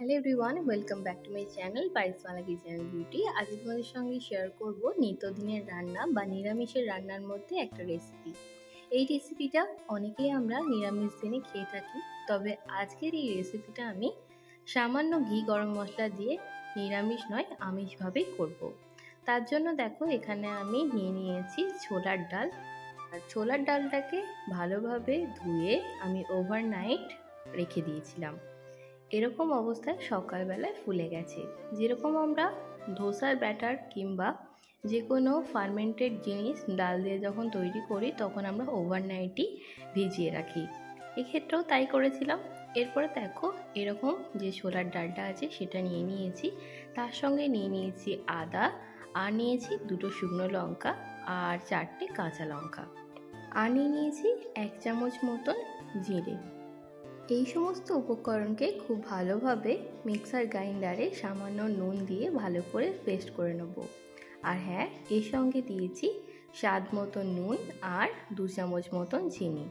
Hello everyone, welcome back to my channel Parismala kitchen and beauty. আজকে তোমাদের সঙ্গে share করব নিত্যদিনের রান্না বা নিরামিষের রান্নার মধ্যে একটা রেসিপি। এই রেসিপিটা অনেকেই আমরা নিরামিষ দিনে খেয়ে থাকি, তবে আজকের এই রেসিপিটা আমি সামান্য ঘি গরম মশলা দিয়ে নিরামিষ নয় আমিষভাবেই করব। তার জন্য দেখো এখানে আমি নিয়ে নিয়েছি ছোলার ডাল। আর ছোলার ডালটাকে ভালোভাবে ধুয়ে আমি ওভারনাইট রেখে দিয়েছিলাম। এরকম অবস্থায় সকালবেলায় ফুলে গেছে। যেরকম আমরা ধোসার ব্যাটার কিংবা যে কোনো ফার্মেন্টেড জিনিস ডাল দিয়ে যখন তৈরি করি তখন আমরা ওভারনাইটই ভিজিয়ে রাখি, এক্ষেত্রেও তাই করেছিলাম। এরপরে দেখো এরকম যে ছোলার ডালটা আছে সেটা নিয়ে নিয়েছি, তার সঙ্গে নিয়ে নিয়েছি আদা, আর নিয়েছি 2 শুকনো লঙ্কা আর 4টে কাঁচা লঙ্কা, আর নিয়ে নিয়েছি 1 চামচ মতন জিরে। এই সমস্ত উপকরণকে খুব ভালোভাবে মিক্সার গ্রাইন্ডারে সামান্য নুন দিয়ে ভালো করে পেস্ট করে নেব। আর হ্যাঁ, এর সঙ্গে দিয়েছি স্বাদ মতো নুন আর 2 চামচ মতন চিনি।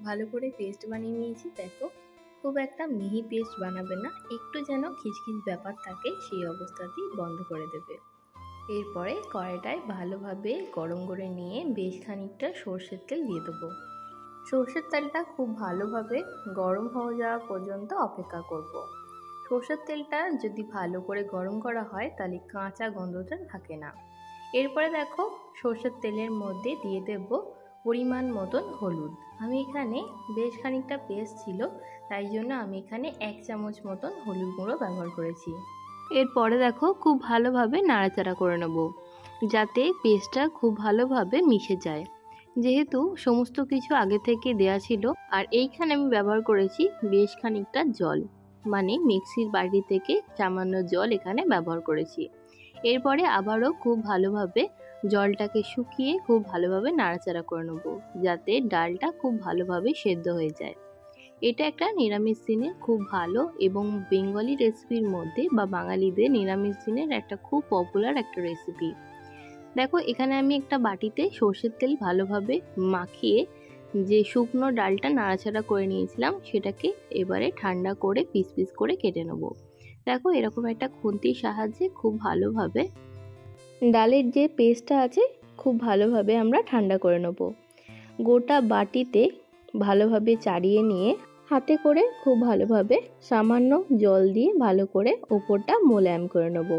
ভালো করে পেস্ট বানিয়ে নিয়েছি। দেখো খুব একটা মিহি পেস্ট বানাবে না, একটু যেন খিচখিচ ব্যাপার থাকে সেই অবস্থাতেই বন্ধ করে দেবে। এরপরে কড়াইটায় ভালোভাবে গরম করে নিয়ে বেশ খানিকটা সর্ষের তেল দিয়ে দেবো। সর্ষের তেলটা খুব ভালোভাবে গরম হয়ে যাওয়া পর্যন্ত অপেক্ষা করব। সর্ষের তেলটা যদি ভালো করে গরম করা হয় তাহলে কাঁচা গন্ধটা থাকে না। এরপরে দেখো সর্ষের তেলের মধ্যে দিয়ে দেব পরিমাণ মতন হলুদ। আমি এখানে বেশ খানিকটা পেস্ট ছিল, তাই জন্য আমি এখানে 1 চামচ মতন হলুদ গুঁড়ো ব্যবহার করেছি। এরপরে দেখো খুব ভালোভাবে নাড়াচাড়া করে নেব যাতে পেস্টটা খুব ভালোভাবে মিশে যায়। যেহেতু সমস্ত কিছু আগে থেকে দেয়া ছিল, আর এইখানে আমি ব্যবহার করেছি বেশ খানিকটা জল, মানে মিক্সির বাটি থেকে সামান্য জল এখানে ব্যবহার করেছি। এরপরে আবারও খুব ভালোভাবে জলটাকে শুকিয়ে খুব ভালোভাবে নাড়াচাড়া করে নেব যাতে ডালটা খুব ভালোভাবে সেদ্ধ হয়ে যায়। এটা একটা নিরামিষ দিনের খুব ভালো এবং বেঙ্গলি রেসিপির মধ্যে বা বাঙালিদের নিরামিষ দিনের একটা খুব পপুলার একটা রেসিপি। দেখো এখানে আমি একটা বাটিতে সর্ষের তেল ভালোভাবে মাখিয়ে যে শুকনো ডালটা নাড়াচাড়া করে নিয়েছিলাম সেটাকে এবারে ঠান্ডা করে পিস পিস করে কেটে নেব। দেখো এরকম একটা খুন্তির সাহায্যে খুব ভালোভাবে ডালের যে পেস্টটা আছে খুব ভালোভাবে আমরা ঠান্ডা করে নেব। গোটা বাটিতে ভালোভাবে চাড়িয়ে নিয়ে হাতে করে খুব ভালোভাবে সামান্য জল দিয়ে ভালো করে ওপরটা মোলায়েম করে নেব।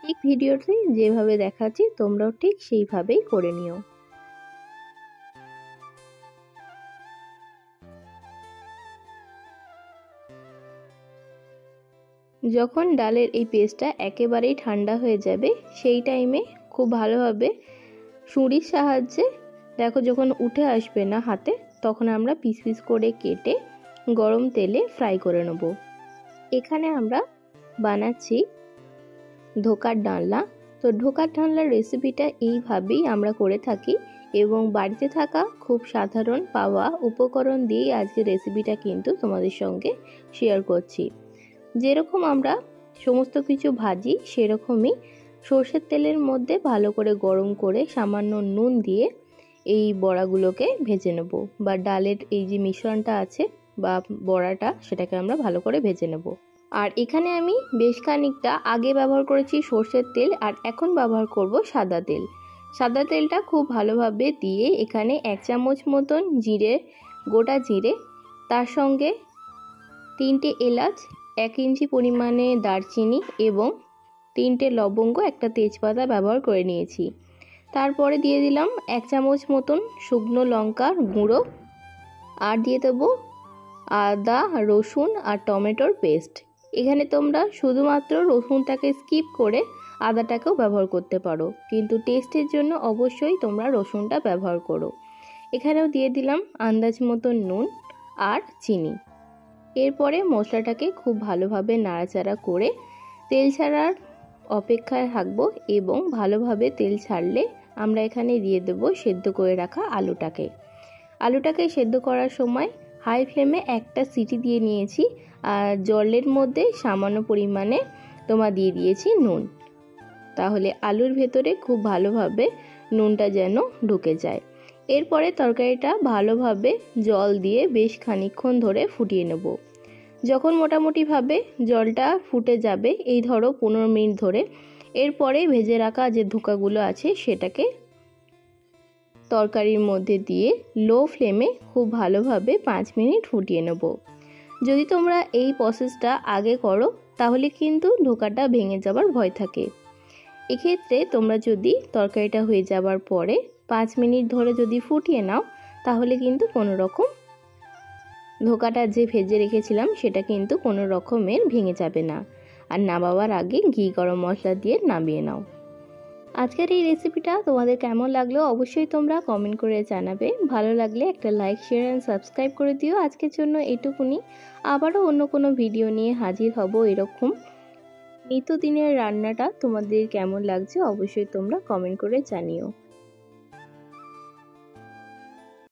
ঠিক ভিডিওতে যেভাবে দেখাচ্ছি তোমরাও ঠিক সেইভাবেই করে নিও। যখন ডালের এই পেস্টটা একেবারেই ঠান্ডা হয়ে যাবে সেই টাইমে খুব ভালোভাবে ছুরির সাহায্যে দেখো যখন উঠে আসবে না হাতে, তখন আমরা পিস পিস করে কেটে গরম তেলে ফ্রাই করে নেব। এখানে আমরা বানাচ্ছি ধোকার ডালনা। তো ধোকার ডালনার রেসিপিটা এইভাবেই আমরা করে থাকি এবং বাড়িতে থাকা খুব সাধারণ পাওয়া উপকরণ দিয়েই আজকে রেসিপিটা কিন্তু তোমাদের সঙ্গে শেয়ার করছি। যেরকম আমরা সমস্ত কিছু ভাজি সেরকমই সর্ষের তেলের মধ্যে ভালো করে গরম করে সামান্য নুন দিয়ে এই বড়াগুলোকে ভেজে নেব, বা ডালের এই যে মিশ্রণটা আছে বা বড়াটা সেটাকে আমরা ভালো করে ভেজে নেব। আর এখানে আমি বেশ খানিকটা আগে ব্যবহার করেছি সর্ষের তেল, আর এখন ব্যবহার করব সাদা তেল। সাদা তেলটা খুব ভালোভাবে দিয়ে এখানে 1 চামচ মতন জিরে, গোটা জিরে, তার সঙ্গে 3টে এলাচ, 1 ইঞ্চি পরিমাণে দারচিনি এবং 3টে লবঙ্গ, একটা তেজপাতা ব্যবহার করে নিয়েছি। তারপরে দিয়ে দিলাম 1 চামচ মতন শুকনো লঙ্কার গুঁড়ো, আর দিয়ে দেবো আদা, রসুন আর টমেটোর পেস্ট। এখানে তোমরা শুধুমাত্র রসুনটাকে স্কিপ করে আদাটাকেও ব্যবহার করতে পারো, কিন্তু টেস্টের জন্য অবশ্যই তোমরা রসুনটা ব্যবহার করো। এখানেও দিয়ে দিলাম আন্দাজ মতো নুন আর চিনি। এরপরে মশলাটাকে খুব ভালোভাবে নাড়াচাড়া করে তেল ছাড়ার অপেক্ষায় থাকবো, এবং ভালোভাবে তেল ছাড়লে আমরা এখানে দিয়ে দেবো সেদ্ধ করে রাখা আলুটাকে সেদ্ধ করার সময় হাই ফ্লেমে একটা সিটি দিয়ে নিয়েছি, আর জলের মধ্যে সামান্য পরিমাণে দিয়ে দিয়েছি নুন, তাহলে আলুর ভেতরে খুব ভালোভাবে নুনটা যেন ঢুকে যায়। এরপরে তরকারিটা ভালোভাবে জল দিয়ে বেশ খানিকক্ষণ ধরে ফুটিয়ে নেব। যখন মোটামুটিভাবে জলটা ফুটে যাবে, এই ধরো 15 মিনিট ধরে, এরপরে ভেজে রাখা যে ধোকাগুলো আছে সেটাকে তরকারির মধ্যে দিয়ে লো ফ্লেমে খুব ভালোভাবে 5 মিনিট ফুটিয়ে নেব। যদি তোমরা এই প্রসেসটা আগে করো তাহলে কিন্তু ধোকাটা ভেঙে যাবার ভয় থাকে। এক্ষেত্রে তোমরা যদি তরকারিটা হয়ে যাবার পরে 5 মিনিট ধরে যদি ফুটিয়ে নাও তাহলে কিন্তু কোনো রকম ধোকাটা যে ভেজে রেখেছিলাম সেটা কিন্তু কোনো রকমের ভেঙে যাবে না। আর নামাবার আগে ঘি গরম মশলা দিয়ে নামিয়ে নাও। আজকের এই রেসিপিটা তোমাদের কেমন লাগলো অবশ্যই তোমরা কমেন্ট করে জানাবে। ভালো লাগলে একটা লাইক, শেয়ার অ্যান্ড সাবস্ক্রাইব করে দিও। আজকের জন্য এটুকুনি। আবারও অন্য কোনো ভিডিও নিয়ে হাজির হব এরকম। নিত্যদিনের রান্নাটা তোমাদের কেমন লাগছে অবশ্যই তোমরা কমেন্ট করে জানিও।